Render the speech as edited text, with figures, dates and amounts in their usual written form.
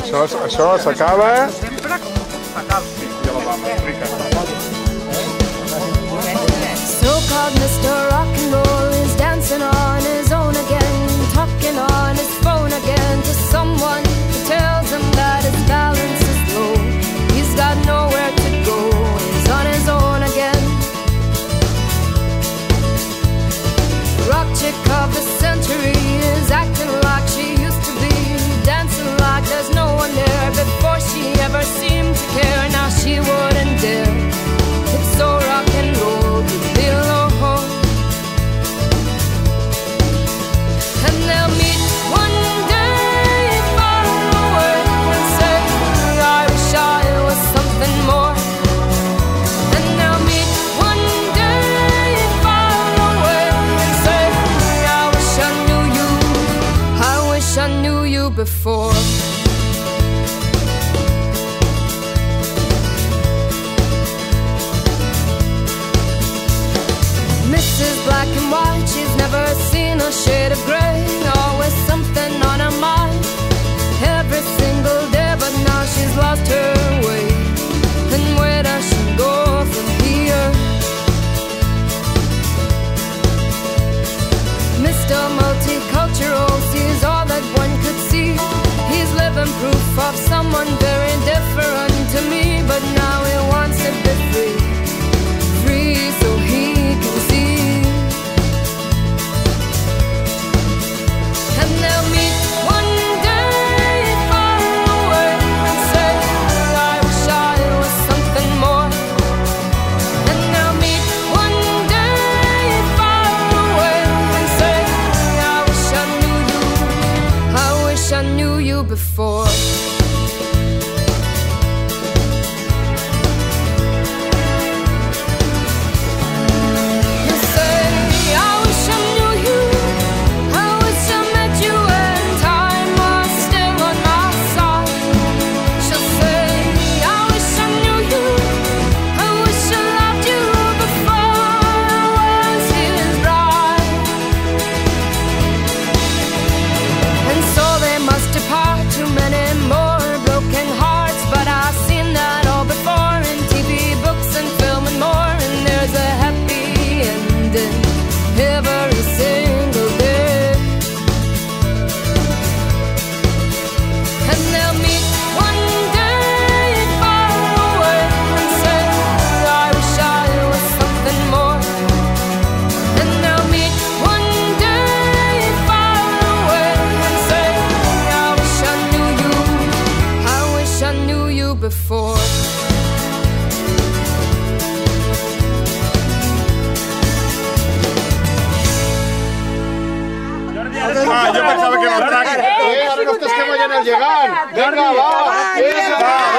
Això s'acaba. So-called Mr. Rock and Roll is dancing on his own again, talking on his phone again to someone who tells him that his balance is low. He's got nowhere to go, he's on his own again. Rock chick of the century is acting like she used to be, dancing like there's no one there. Before she ever seemed to care, now she wouldn't dare. It's so rock and roll to be alone. And they'll meet one day far away and say, I wish I was something more. And they'll meet one day far away and say, I wish I knew you, I wish I knew you before. Mrs. Black and White, she's never seen a shade of grey, always something on her mind, every single day, but now she's lost her way. And where does she go from here? Mr. Multicultural sees all that one could see. He's living proof of someone very different to me, but now he wants to be free, free so he can see. And they'll meet one day far away and say, I wish I was something more. And they'll meet one day far away and say, I wish I knew you, I wish I knew you before. Every single day. And they'll meet one day far away and say, I wish I was something more. And they'll meet one day far away and say, I wish I knew you, I wish I knew you before. Yo pensaba que no traje. Ahora no estás que vayan a llegar. Venga, va.